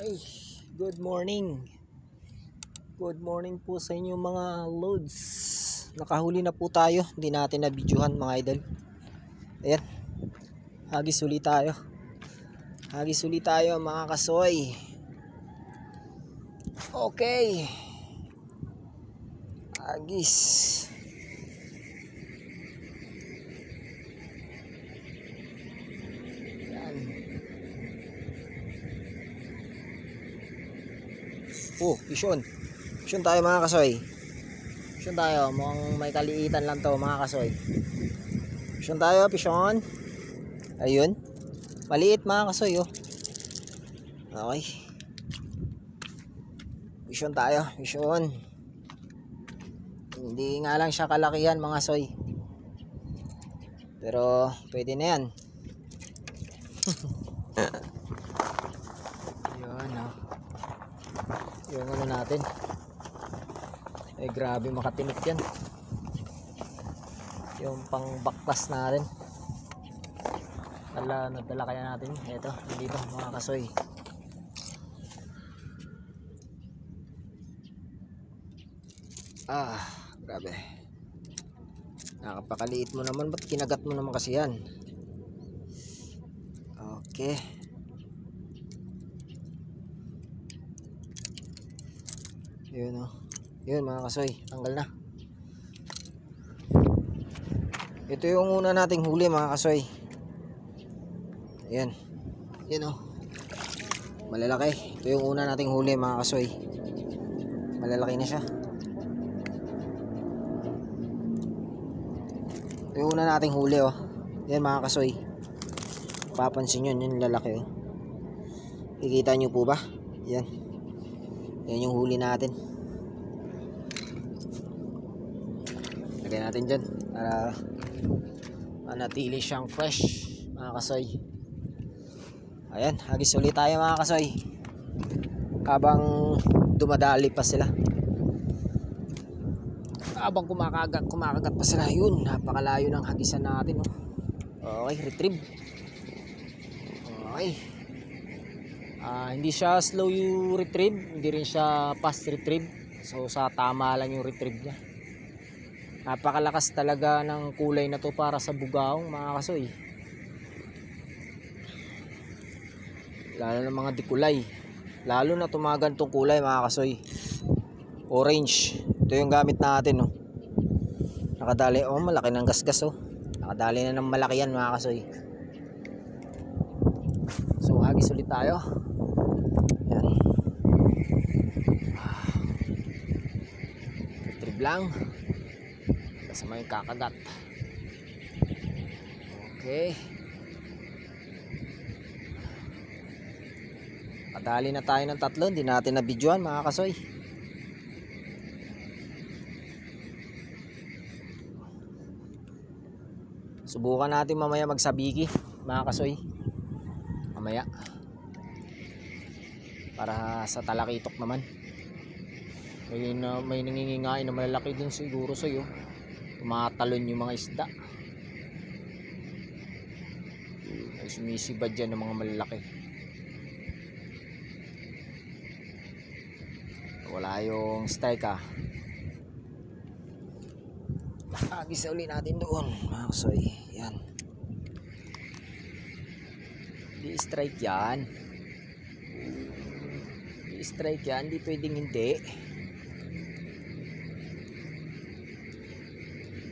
Ay, good morning. Good morning po sa inyo mga loads. Nakahuli na po tayo. Hindi natin na-videohan mga idol. Ayan. Hagis ulit tayo. Hagis ulit tayo mga kasoy. Okay. Hagis. Oh, pisyon. Pisyon tayo mga kasoy. Pisyon tayo. Mukhang may kaliitan lang to mga kasoy. Pisyon tayo, pisyon. Ayun. Maliit mga kasoy oh. Okay. Pisyon tayo, pisyon. Hindi nga lang siya kalakihan mga soy. Pero pwede na yan. Yun oh. Yung ano natin, eh grabe makatinip yan, yung pang baklas natin. Nadala kaya natin ito dito mga kasoy. Grabe, nakapakaliit mo naman, ba't kinagat mo naman kasi yan? Okay, yun o. Yun mga kasoy, tanggal na. Ito yung una nating huli mga kasoy. Ayan. Yan o. Malalaki. Ito yung una nating huli mga kasoy. Malalaki na siya. Ito yung una nating huli o. Yan mga kasoy. Papansin nyo, yun lalaki o. Kikita nyo po ba? Yan. Yan yung huli natin. Lagay natin dyan para manatili siyang fresh mga kasoy. Ayan, hagis ulit tayo mga kasoy. Habang dumadali pa sila, habang kumakagat pa sila. Yun, napakalayo ng hagisan natin oh. Okay, retrieve. Okay. Hindi siya slow yung retrieve, hindi rin siya fast retrieve. So sa tama lang yung retrieve niya. Napakalakas talaga ng kulay na to para sa bugaong mga kasoy. Lalo na mga dikulay. Lalo na tumagantong kulay mga kasoy. Orange. Ito yung gamit natin oh. Nakadali oh, malaki ng gasgas oh. Nakadali na ng malaki yan mga kasoy. So hagis ulit tayo. Yan. Retrieve lang. Kasama yung kakagat. Okay. Kadali na tayo ng tatlo. Hindi natin na-videoan mga kasoy. Subukan natin mamaya magsabiki mga kasoy. Mamaya. Para sa talakitok naman. May nangingingain na malalaki din siguro sa'yo. Tumatalon yung mga isda. May sumisibad dyan ng mga malalaki. Wala yung strike ah. Agis ulit natin doon mga kasoy. Yan. Di strike yan. Di strike yan. Di pwedeng hindi.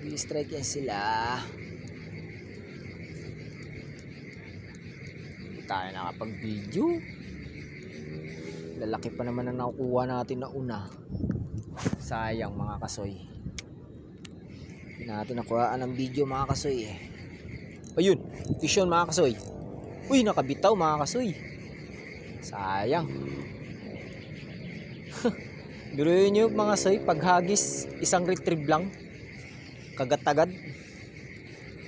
Di strike yan sila. Hindi tayo nakapag-video. Lalaki pa naman ang nakukuha natin na una. Sayang mga kasoy. Hindi natin nakuhaan ng video mga kasoy eh. Ayun, pisyon mga kasoy. Uy, nakabitaw mga kasoy. Sayang. Biruin nyo mga kasoy, paghagis isang retrieve lang, kagat-agad.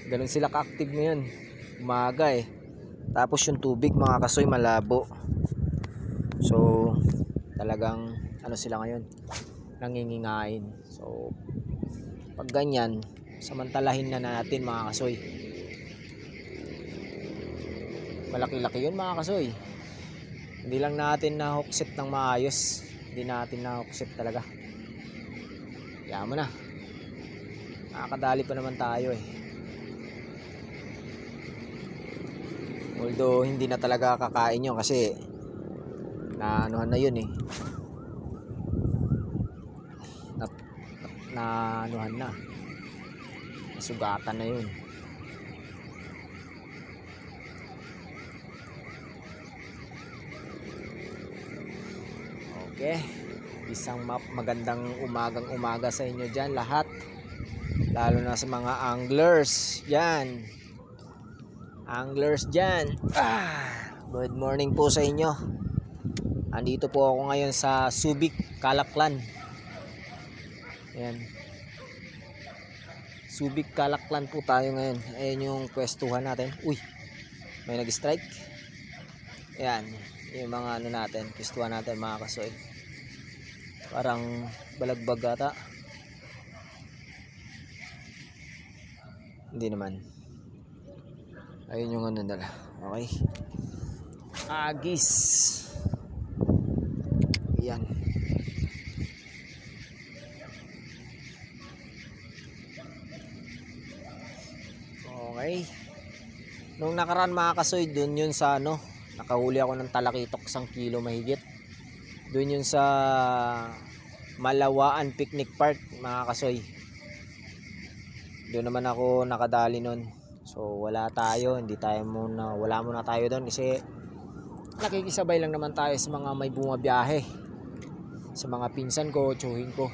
Ganun sila ka-active ngayon. Umaga eh. Tapos yung tubig mga kasoy malabo. So talagang ano sila ngayon, nangingingain. So pag ganyan, samantalahin na natin mga kasoy. Malaki-laki yun mga kasoy. Hindi lang natin na-hookset ng maayos. Hindi natin na-hookset talaga. Kaya mo na. Nakakadali pa naman tayo eh. Although hindi na talaga kakain yun kasi naanuhan na yun eh. Naanuhan na. Nasugatan na yun. Okay. Isang magandang umaga sa inyo dyan lahat. Lalo na sa mga anglers. Yan. Anglers dyan. Good morning po sa inyo. Andito po ako ngayon sa Subic, Calaclan. Yan. Subic, Calaclan po tayo ngayon. Ayan yung pwestuhan natin. Uy, may nag-strike. Yan. Yung mga ano natin, pwestuhan natin mga kasoy. Parang balagbag ata. Hindi naman. Ayun yung ano nila. Okay. Agis. Yan. Okay. Nung nakaraan mga kasoy, dun yun sa ano, nakahuli ako ng talakitok 1 kilo mahigit. Dun yun sa Malawaan Picnic Park mga kasoy. Doon naman ako nakadali nun. So wala tayo, wala muna tayo doon kasi nakikisabay lang naman tayo sa mga may bumabiyahe. Sa mga pinsan ko, tsuhin ko.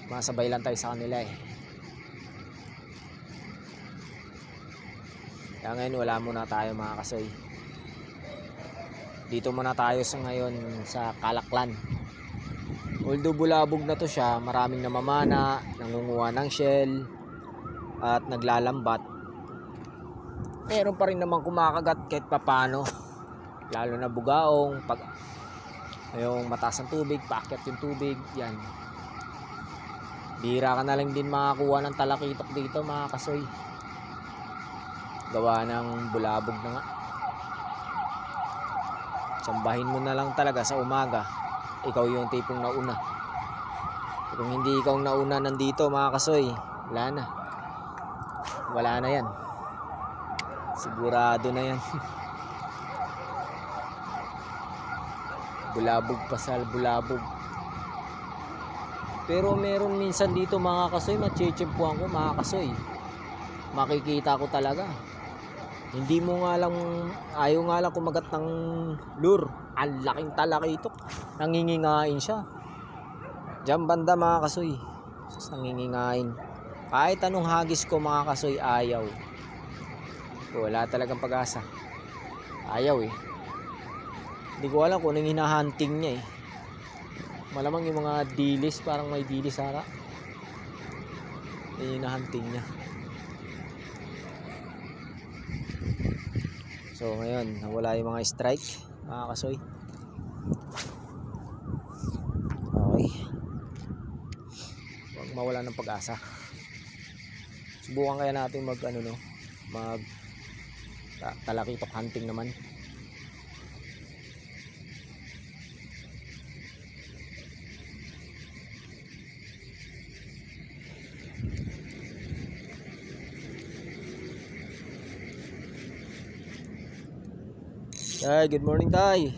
Masabay lang tayo sa kanila eh. Kaya ngayon wala muna tayo mga kasoy. Dito muna tayo sa ngayon sa Calaclan. Although bulabog na to siya, maraming namamana, nangunguha ng shell at naglalambat. Meron pa rin naman kumakagat kahit papano. Lalo na bugaong, pag yung mataas ng tubig, paakyat yung tubig, yan. Bihira ka na lang din makakuha ng talakitok dito mga kasoy. Gawa ng bulabog na nga. Sambahin mo na lang talaga sa umaga. Ikaw yung tipong nauna. Kung hindi ikaw nauna nandito mga kasoy, wala na yan. Sigurado na yan. Bulabog pasal bulabog. Pero meron minsan dito mga kasoy, matchechempuan ko mga kasoy. Makikita ko talaga. Hindi mo nga lang, ayaw nga lang kumagat ng lure. Ang laking talakitok. Nangingingain siya. Diyan banda mga kasoy. Sus, nangingingain. Kahit anong hagis ko mga kasoy, ayaw. Wala talagang pag-asa. Ayaw eh. Hindi ko alam kung anong hinahunting niya eh. Malamang yung mga dilis, parang may dilis hara. Yung hinahunting niya. So ngayon, nawala yung mga strike, mga kasoy. Okay. Huwag mawala ng pag-asa. Subukan kaya natin mag talakitok hunting naman. Tay, good morning tay.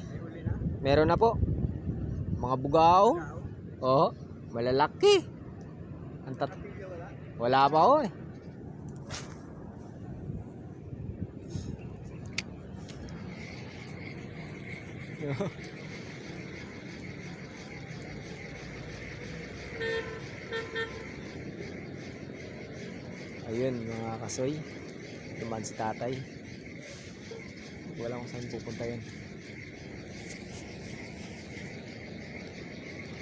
Meron na po. Mga bugaong. Oo, malalaki. Wala pa ho eh. Ayun mga kasoy. Duman si tatay. Wala kung saan pupunta yun.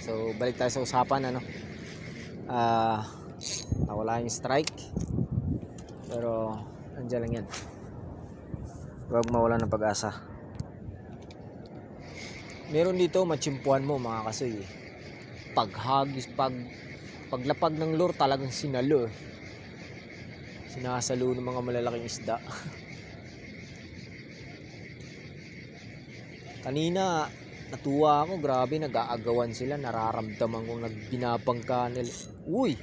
So balik tayo sa usapan ano. Nawala yung strike. Pero andyan lang yan. Huwag mawala ng pag-asa. Meron dito matsimpuan mo mga kasoy. Paghagis, paglapag ng lure talagang sinalo. Sinasalo ng mga malalaking isda. Kanina, natuwa ako. Grabe, nag-aagawan sila. Nararamdaman kong nagbinabangka nila. Uy!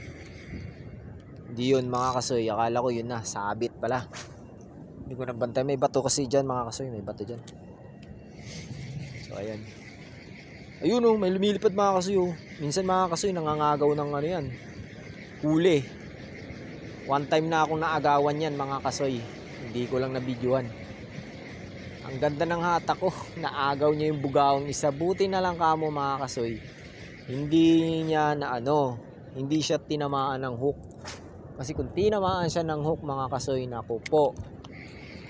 Hindi yun mga kasoy. Akala ko yun na. Sabit pala. Hindi ko nabantay. May bato kasi dyan mga kasoy. May bato dyan. So, ayan. Ayun oh, may lumilipad mga kasoy oh. Minsan mga kasoy, nangangagaw ng ano yan. Huli. One time na akong naagawan yan mga kasoy. Hindi ko lang nabidyohan. Ang ganda ng hatak ko. Naagaw niya yung bugaong isa. Buti na lang kamo mga kasoy. Hindi niya na ano. Hindi siya tinamaan ng hook. Kasi kung tinamaan siya ng hook mga kasoy, naku po.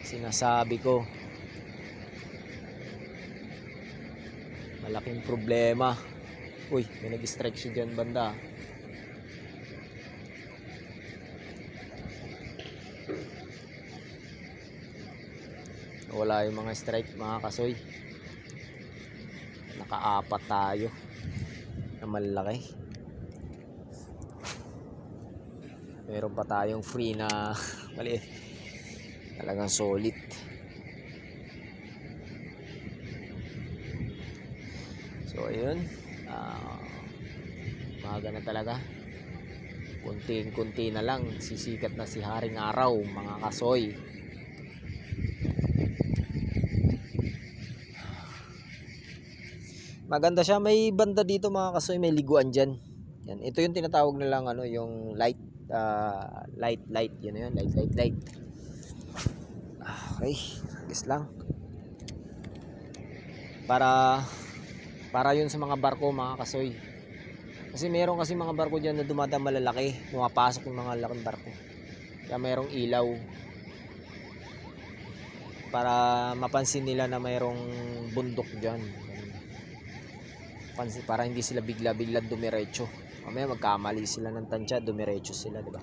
Sinasabi ko. Malaking problema. Uy, may nag-strike siya dyan banda. Wala yung mga strike mga kasoy. Nakaapat tayo na malaki. Meron pa tayong free na maliit. Talagang solid. So ayun, maga na talaga. Kunting-kunti na lang, sisikat na si Haring Araw mga kasoy. Maganda siya, may banda dito mga kasoy, may liguan dyan. Yan, ito yung tinatawag na lang ano, yung light, yun yun, light. Okay, guess lang. Para yun sa mga barko mga kasoy. Kasi meron kasi mga barko dyan na dumadaan malalaki, pumapasok yung mga laking barko. Kaya merong ilaw. Para mapansin nila na mayroong bundok dyan. Para hindi sila bigla-bigla dumiretso. Mamaya magkamali sila ng tansya, dumiretso sila, di ba?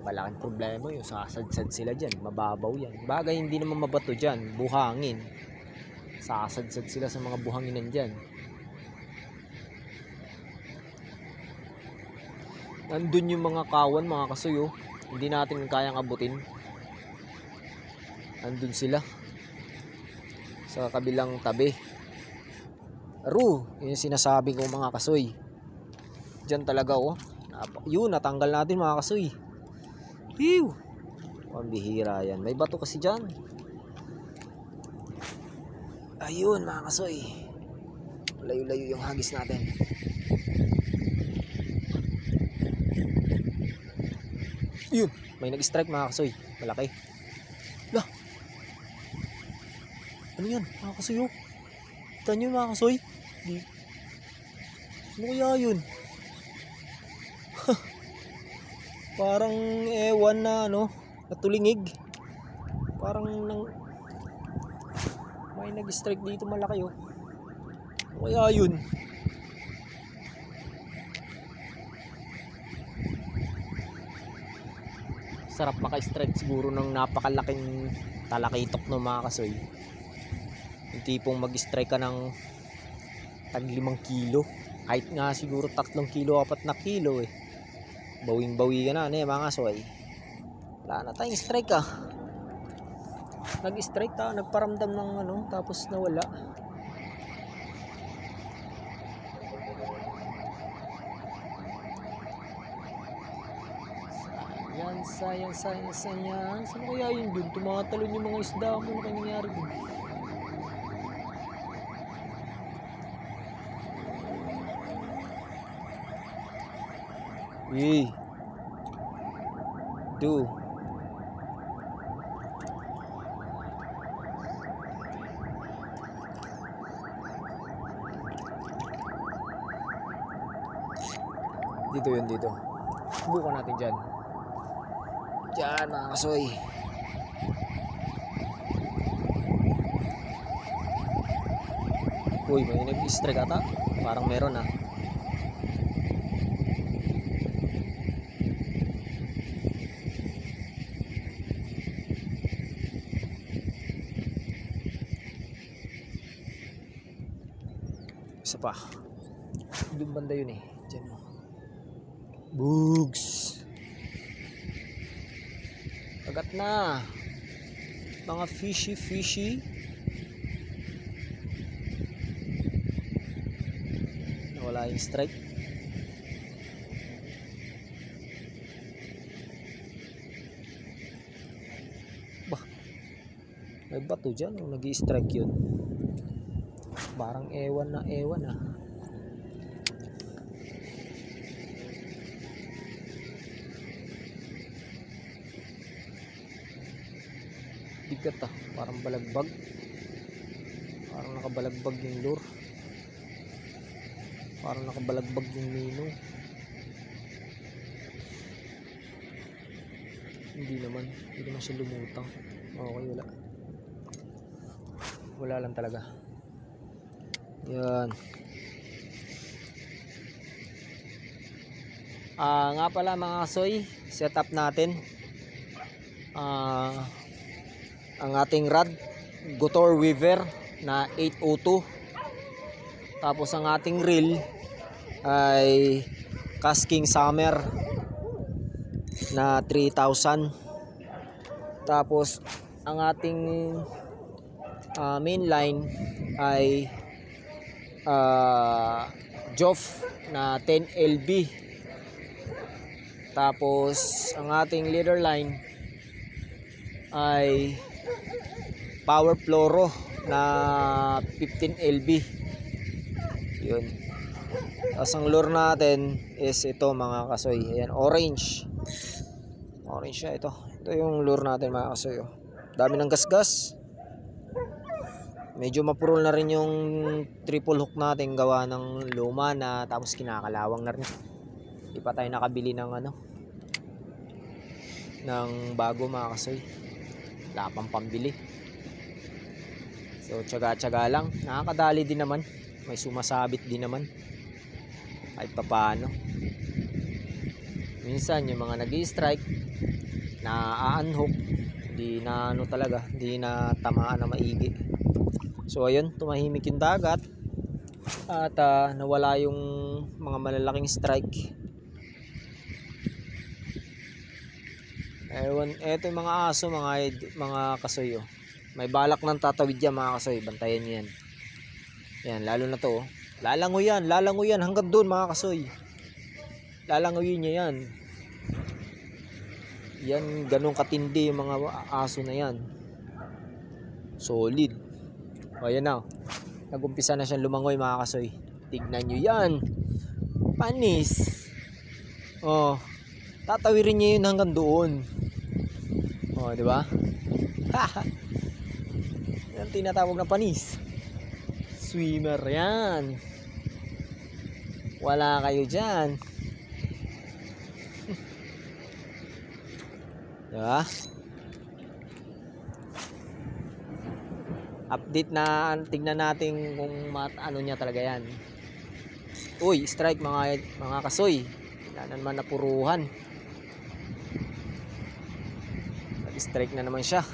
Malaking problema yung sasadsad sila dyan, mababaw yan. Bagay hindi naman mabato dyan, buhangin. Sasadsad sila sa mga buhanginan dyan. Nandun yung mga kawan mga kasuyo, hindi natin kayang abutin. Nandun sila sa kabilang tabi. Yun yung sinasabi ko mga kasoy. Diyan talaga oh. Yun, natanggal natin mga kasoy. Hiw! Pambihira yan. May bato kasi dyan. Ayun mga kasoy. Layo-layo yung hagis natin. Yun, may nag-strike mga kasoy. Malaki. Lah! Ano yan mga kasoy oh? Kita nyo mga kasoy? Ano kaya yun? Parang ewan na ano, natulingig. Parang may nag-strike dito malaki oh. Ano kaya yun? Sarap maka-strike siguro ng napakalaking talakitok no mga kasoy. Yung tipong mag-strike ka ng tag 5 kilo. Kahit nga siguro 3 kilo, 4 na kilo eh. Bawing-bawi ka na mga kasoy. Wala na tayong strike ah. Nag-strike ta, nagparamdam ng ano, tapos nawala. Sayang. Saan kaya yun dun? Tumatalon yung mga isda mo. Ano kaya nangyari dun? Yee. Dito. Subukan natin dyan. Diyan mga kasoy. Uy, may nag-strike ata. Parang meron ah. Isa pa. Doon banda yun eh. Diyan mo. Bugs. Kagat na. Mga fishy. Wala yung strike. Bah, may bato dyan. Nag-i-strike yun. Parang ewan na ah. Bigat ah. Parang balagbag. Parang nakabalagbag yung lure. Parang nakabalagbag yung minnow. Hindi naman siya lumutang. Okay, wala lang talaga. Yan. Nga pala mga kasoy, setup natin ang ating rod Gutor Weaver na 802. Tapos ang ating reel ay Casking Summer na 3,000. Tapos ang ating main line ay Joff na 10 LB. Tapos ang ating leader line ay Power Fluoro na 15 LB. Yun. Tapos ang lure natin is ito mga kasoy. Ayan, orange siya. Ito yung lure natin mga kasoy. Dami ng gasgas. Medyo mapurol na rin yung triple hook natin, gawa ng luma na, tapos kinakalawang na rin. Di pa tayo nakabili ng ng bago mga kasoy. Wala pang pambili. So tsaga-tsaga lang. Nakakadali din naman. May sumasabit din naman. Kahit papaano. Minsan yung mga nag-i-strike na a-unhook, di na talaga, di na tamaan na maigi. So ayun, tumahimik yung dagat at nawala yung mga malalaking strike. Ewan, eto yung mga aso, mga kasoy. May balak ng tatawid yan mga kasoy, bantayan nyo yan. Yan, lalo na to. Lalangoy yan hanggang doon mga kasoy. Lalangoyin niya yan. Yan, ganun katindi yung mga aso na yan. Solid. O yan na. Nag-umpisa na siyang lumangoy mga kasoy. Tignan nyo yan. Panis. Oh, tatawirin niya yun hanggang doon. Oh, di ba? Yan tinatawag na panis. Swimmer yan. Wala kayo dyan. Diba? Update na, tignan natin kung ano niya talaga yan. Uy, strike mga kasoy. Wala na naman napuruhan. Nag-strike na naman siya.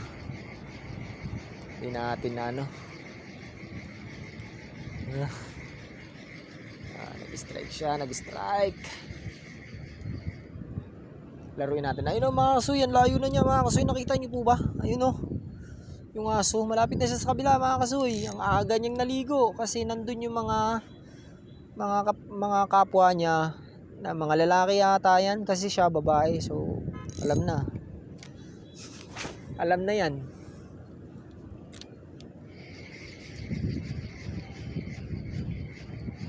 Hindi natin na nag-strike siya, nag-strike. Laruin natin. Ayun mga kasoy, yan layo na niya mga kasoy. Nakita niyo po ba? Ayun yung aso, malapit na siya sa kabila mga kasoy. Ang aga niyang naligo kasi nandun yung mga kapwa niya na mga lalaki yata yan, kasi siya babae. So alam na yan.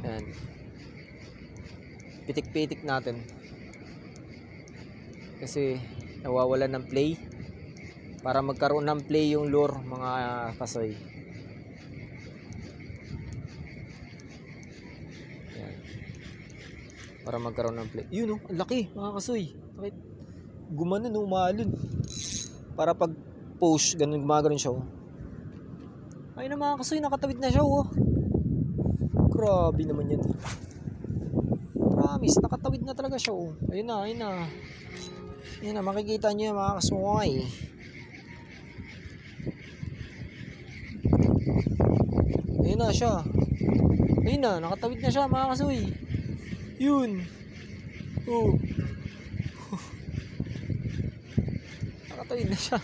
Yan. Pitik-pitik natin kasi nawawalan ng play. Para magkaroon ng play yung lure mga kasoy. Yan. Para magkaroon ng play. Yun ang laki mga kasoy. Bakit gumanon umalon? Para pag push, gumagano'n siya. Ayun na mga kasoy, nakatawid na siya. Grabe naman yan. Promise, nakatawid na talaga siya. Ayun na. Ayun na, makikita nyo yung mga kasoy. Ayun na siya. Ayun na, nakatawid na siya mga kasoy. Yun. Nakatawid na siya.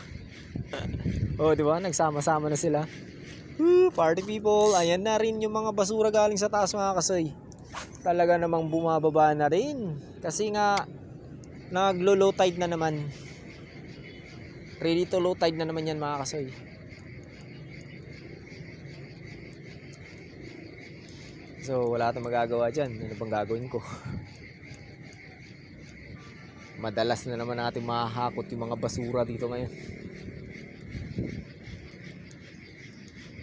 Diba? Nagsama-sama na sila. Party people. Ayan na rin yung mga basura galing sa taas mga kasoy. talaga namang bumababa na rin. Kasi nga, naglo-low tide na naman. Ready to low tide na naman yan mga kasoy. So, wala tayong magagawa dyan. Ano bang gagawin ko? Madalas na naman natin mahahakot yung mga basura dito ngayon.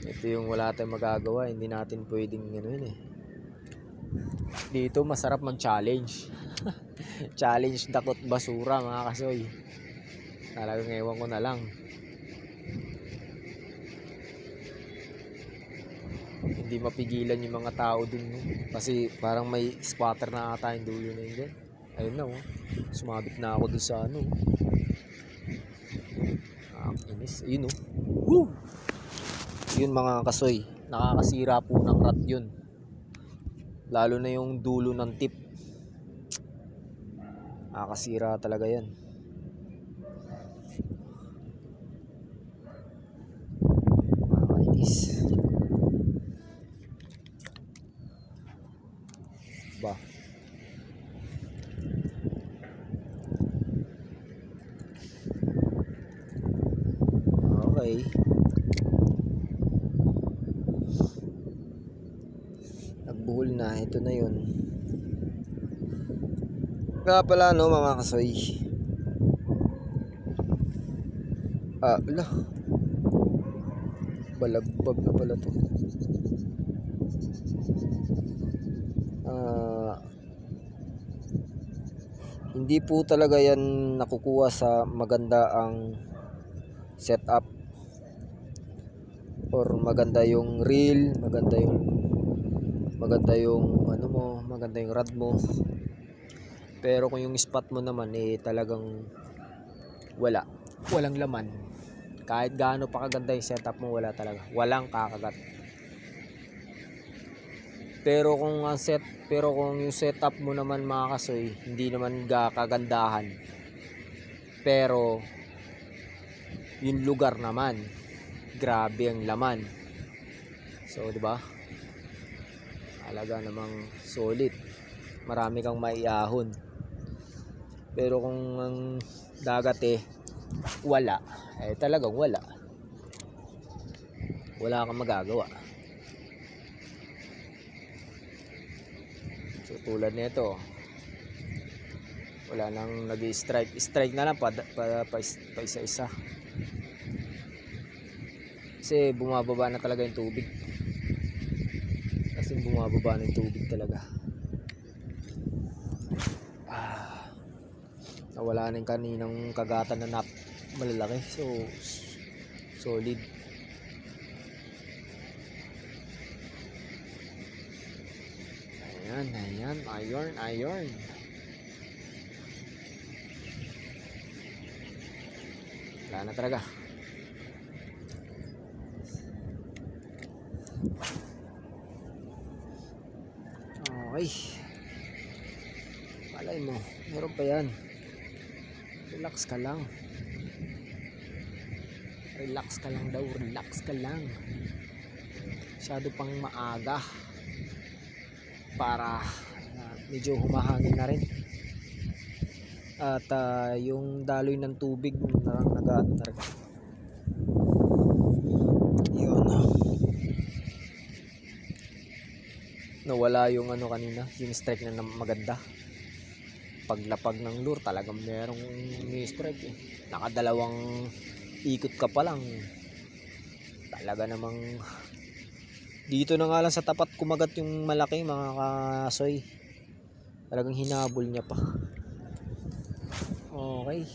Ito yung wala tayong magagawa. Hindi natin pwedeng gano'n eh. Dito masarap mag-challenge. Challenge dakot basura mga kasoy. Talagang ewan ko na lang. Hindi mapigilan yung mga tao dun. No? Kasi parang may squatter na ata yung dulo na yun dyan. Ayun na oh. Sumabit na ako dun sa ano. Inis. Ayun oh. Woo! Yun mga kasoy. Nakakasira po ng rat yun. Lalo na yung dulo ng tip. Nakakasira talaga yan. Nakakainis. Ba? Okay. Nagbuhol na. Ito na yun. Kaya pala no mga kasoy. Ala. Balagbag na pala to. Hindi po talaga yan nakukuha sa maganda ang setup or maganda yung reel, maganda yung ano mo, maganda yung rod mo. Pero kung yung spot mo naman eh talagang walang laman. Kahit gaano pa kaganda yung setup mo, wala talaga. Walang kakagat. Pero kung yung setup mo naman mga kasoy, hindi naman kagandahan. Pero yung lugar naman, grabe ang laman. So, 'di ba? Alaga namang solid. Marami kang maiahon. Pero kung ang dagat eh wala, eh talagang wala. Wala kang magagawa. So tulad nito, wala nang nag-strike na lang pa isa-isa. Kasi bumababa na talaga yung tubig. Kasi bumababa na yung tubig talaga. Nawala na yung kaninang kagatan na malalaki. So solid. Ayan, iron. Wala na talaga. Okay. Malay mo, meron pa yan. Relax ka lang. Relax ka lang. Masyado pang maaga. Para medyo humahangin na rin. At yung daloy ng tubig nag-ano na rin. Yun. Nawala yung ano kanina, yung strike na maganda. Paglapag ng lure talagang merong strike eh. Nakadalawang ikot ka pa lang. Talaga namang dito na nga lang sa tapat kumagat yung malaki mga kasoy. Talagang hinabol niya pa. Okay.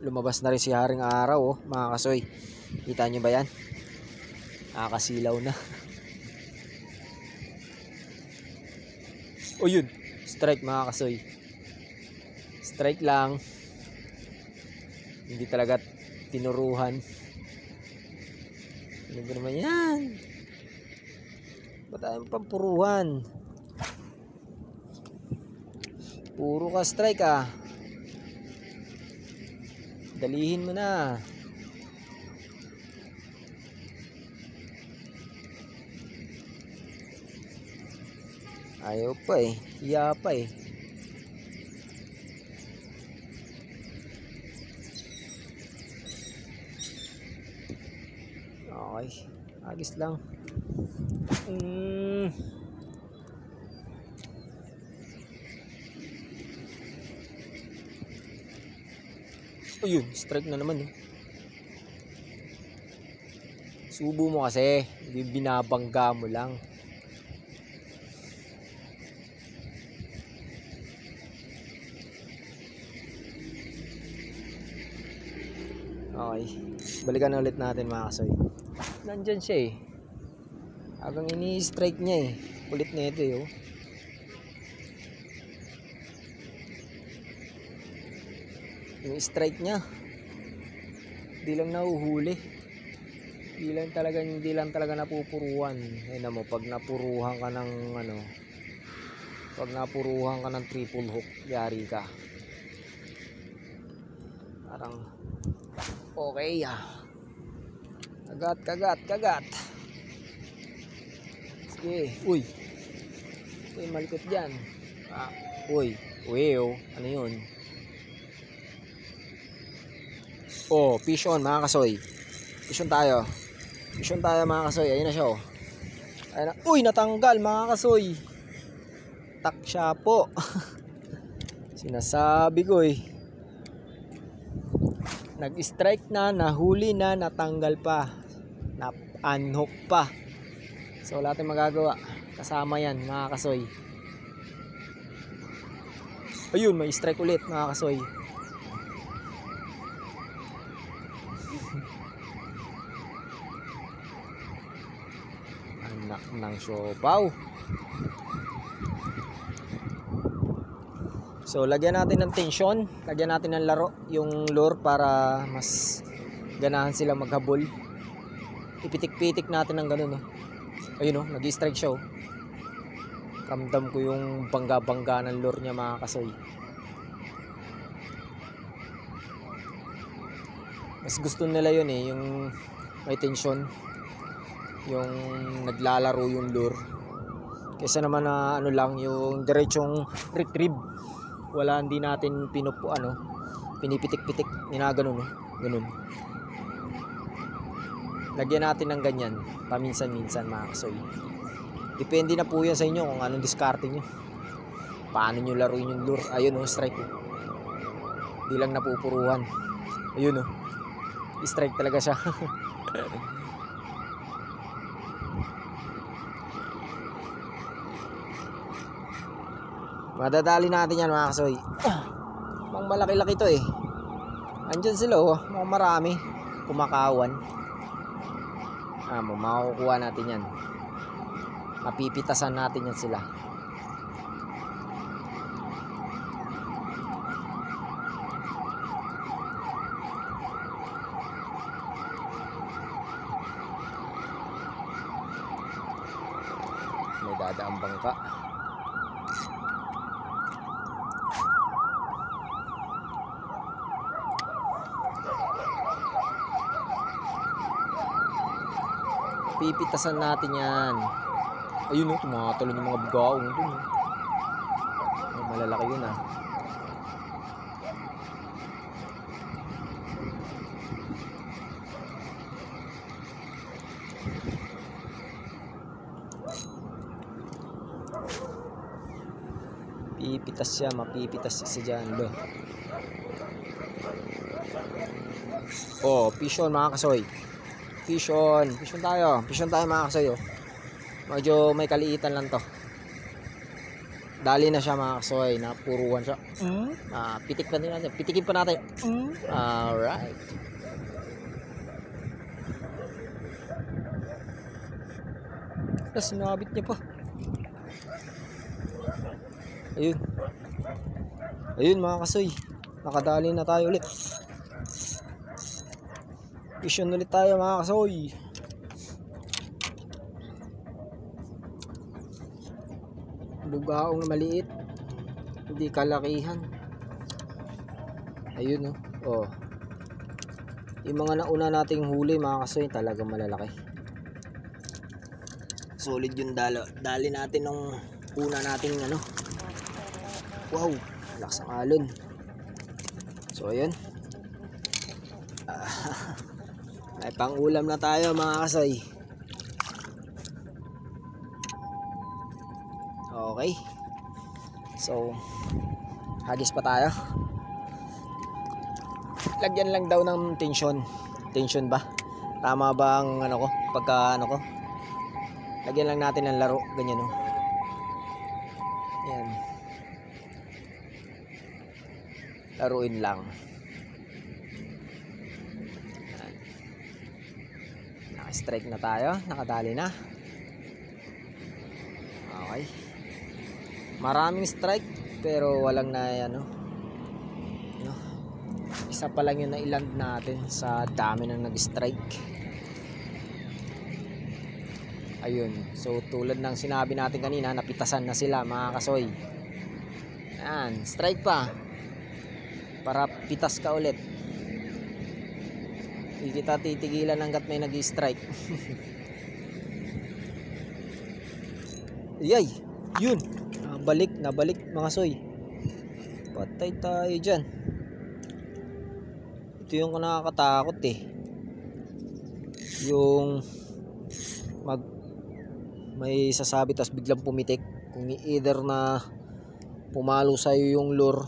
Lumabas na rin si Haring Araw oh, mga kasoy. Kita nyo ba yan? Nakakasilaw na. O yun. Strike mga kasoy. Strike lang. Hindi talaga tinuruhan. Ano ba naman yan? Ba't tayong pampuruhan? Puro ka strike ah. Dalihin mo na. Ayaw pa eh. Iya pa eh. Okay. Agis lang. Ayun, strike na naman eh. Subo mo kasi, binabangga mo lang. Okay, balikan na ulit natin mga kasoy. Nandyan siya eh. Hanggang ini-strike niya eh. Kulit na ito eh. Oh. Yung strike niya, hindi lang nahuhuli. Hindi lang talaga napupuruan. Ayun mo, pag napuruhan ka ng ano, pag napuruhan ka ng triple hook, yari ka. Parang okay ah. Kagat. Sige, uy. Uy, malikot dyan. Uy, oh. Ano yun? Oh, fish on mga kasoy. Fish on tayo mga kasoy. Ayun na siya oh. Ayun na. Uy, natanggal mga kasoy. Tak siya po. Sinasabi ko eh. Nag-strike na, nahuli na, natanggal pa. Na-unhook pa. So wala tayong magagawa. Kasama yan mga kasoy. Ayun, may strike ulit mga kasoy. Anak ng siopaw. So lagyan natin ng tension, lagyan natin ng laro yung lure para mas ganahan sila maghabol. Ipitik-pitik natin ng ganun oh. Ayun oh, nag-strike siya oh. Ramdam ko yung bangga-bangga ng lure niya mga kasoy. Mas gusto nila yun eh, yung may tension, yung naglalaro yung lure, kaysa naman na ano lang, yung diretsong retrieve. Wala, hindi natin pinipitik-pitik, ginaganon oh. Ganun. Lagyan natin ng ganyan paminsan-minsan mga kasoy. Depende na po yan sa inyo kung anong diskarte nyo, paano nyo laruin yung lure. Ayun oh, strike oh. Di lang napupuruhan. Ayun oh, strike talaga siya. Madadali natin yan mga kasoy. Mang malaki-laki to eh. Andyan sila oh, mga marami kumakawan. Makukuha natin yan. Mapipitasan natin yan sila. May dadaang bangka. Pipitasan natin yan. Ayun oh, tumatalon yung mga bugaong dun oh. Ay, malalaki yun ah. Pipitas siya, mapipitas siya dyan do. Oh, fish on mga kasoy. Fish on tayo mga kasoy oh. Medyo may kaliitan lang to. Dali na siya mga kasoy, napuruan siya. Pitikin pa natin. Alright. Sinabit niya pa. Ayun mga kasoy, nakadali na tayo ulit. Fish on ulit tayo mga kasoy. Bugaong na maliit, hindi kalakihan. Ayun oh. Yung mga nauna nating huli mga kasoy, talagang malalaki. Solid yung dali natin nung una nating ano. Wow, lakas ang alon. So ayun. May pang ulam na tayo mga kasoy. Okay. So hagis pa tayo. Lagyan lang daw ng tension. Tension ba? Tama ba ang ano ko? Pagka ano ko? Lagyan lang natin ng laro. Ganyan o. Ayan. Laruin lang. Naka-strike na tayo. Nakadali na. Okay. Maraming strike pero walang na ano. Isa pa lang yung nailand natin sa dami ng nag-strike. Ayun. So tulad ng sinabi natin kanina, napitasan na sila mga kasoy. Ayan, strike pa. Para pitas ka ulit. Hindi kita titigilan hanggat may nag-strike. Yay! Yun! Nabalik mga soy. Patay tayo dyan. Ito yung nakakatakot eh. Yung may sasabi tas biglang pumitik. Kung either na pumalo sa'yo yung lure,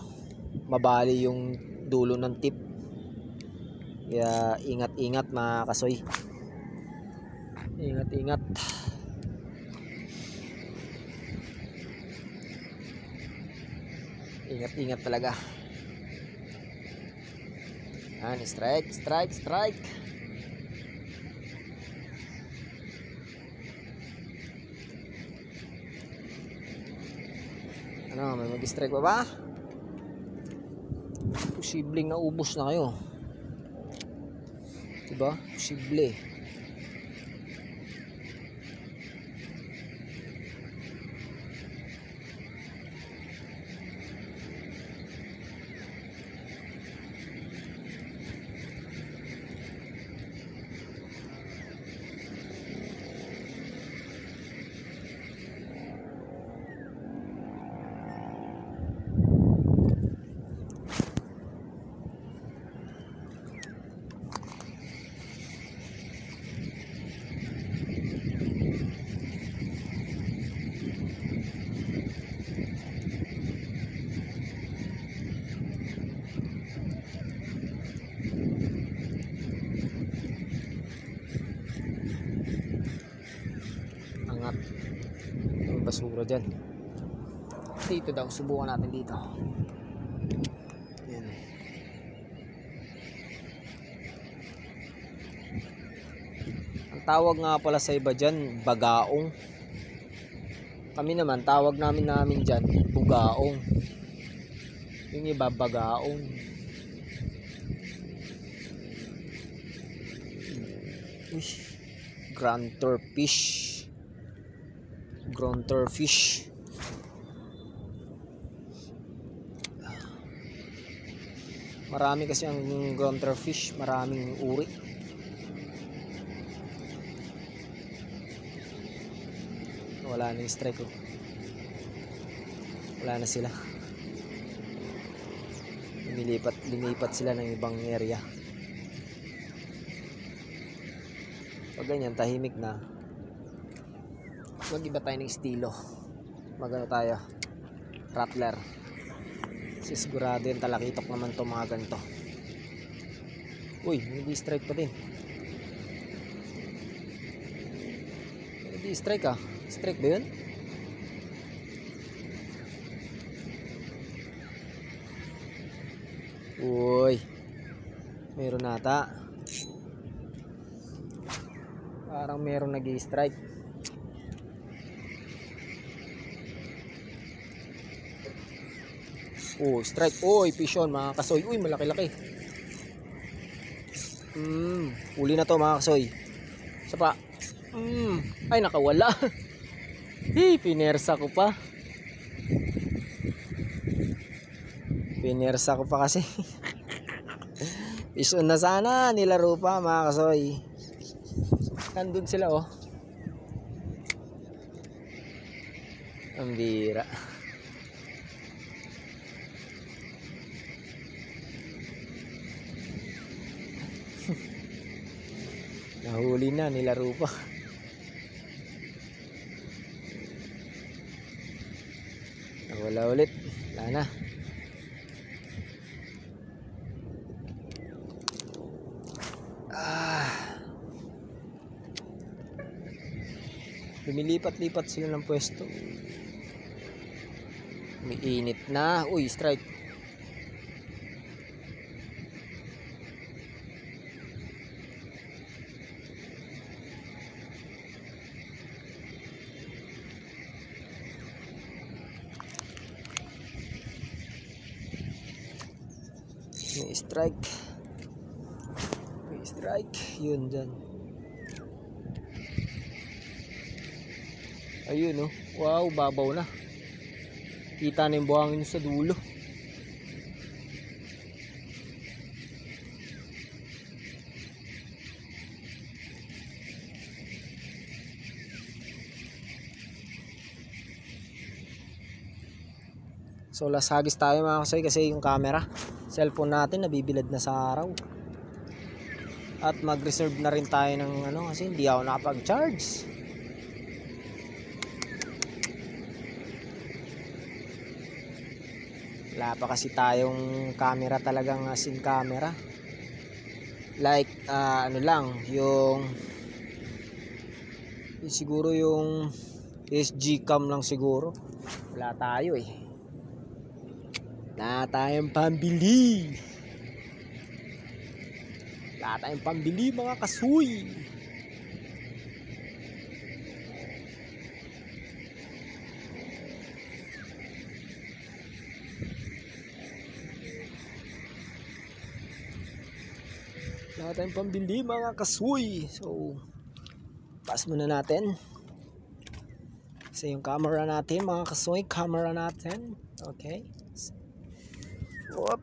mabali yung dulo ng tip. Kaya ingat-ingat mga kasoy. Ingat-ingat. Ingat-ingat talaga. Yan, strike. Ano, may mag-strike pa ba? Posibleng naubos na kayo. Diba? Posible. Angat yung basura dyan. Dito daw, subukan natin dito. Yan. Ang tawag nga pala sa iba dyan, bagaong. Kami naman, tawag namin dyan, bugaong. Yung iba, bagaong. Grunter fish. Marami kasi ang grunter fish, maraming uri. Wala na yung strike oh. Wala na sila. Lumipat sila ng ibang area. Pag ganyan, tahimik na, mag-iba tayo ng estilo. Magano tayo, rattler. Kasi sigurado yung talakitok naman to mga ganito. Uy, hindi strike pa din. Hindi strike ah. Strike ba yun? Uy, meron nata. Parang meron nag-i-strike. Oh, strike. Oy, fish on mga kasoy. Uy, malaki-laki. Uli na to mga kasoy. Isa pa. Ay, nakawala. Pinersa ko pa. Pinersa ko pa kasi. Fish on na sana. Nilaro pa mga kasoy. Nandun sila oh. Ang bira. Nahuli na, nilaro pa. Nawala ulit. Wala na. Lumilipat-lipat sila ng pwesto. Umiinit na. Uy, strike. May strike. May strike. Yun dyan. Ayun, oh. Wow, babaw na. Kita na yung buhangin sa dulo. So last hagis tayo mga kasoy, kasi yung camera, cellphone natin nabibilad na sa araw. At mag-reserve na rin tayo ng ano, kasi hindi ako nakapag-charge. Wala pa kasi tayong camera talagang as in camera. Like ano lang, yung siguro yung SG cam lang siguro. Wala tayo eh. Wala tayong pambili. Wala tayong pambili mga kasuy. Wala tayong pambili mga kasuy. So pass muna natin. Kasi yung camera natin mga kasuy, camera natin. Okay. Whoop.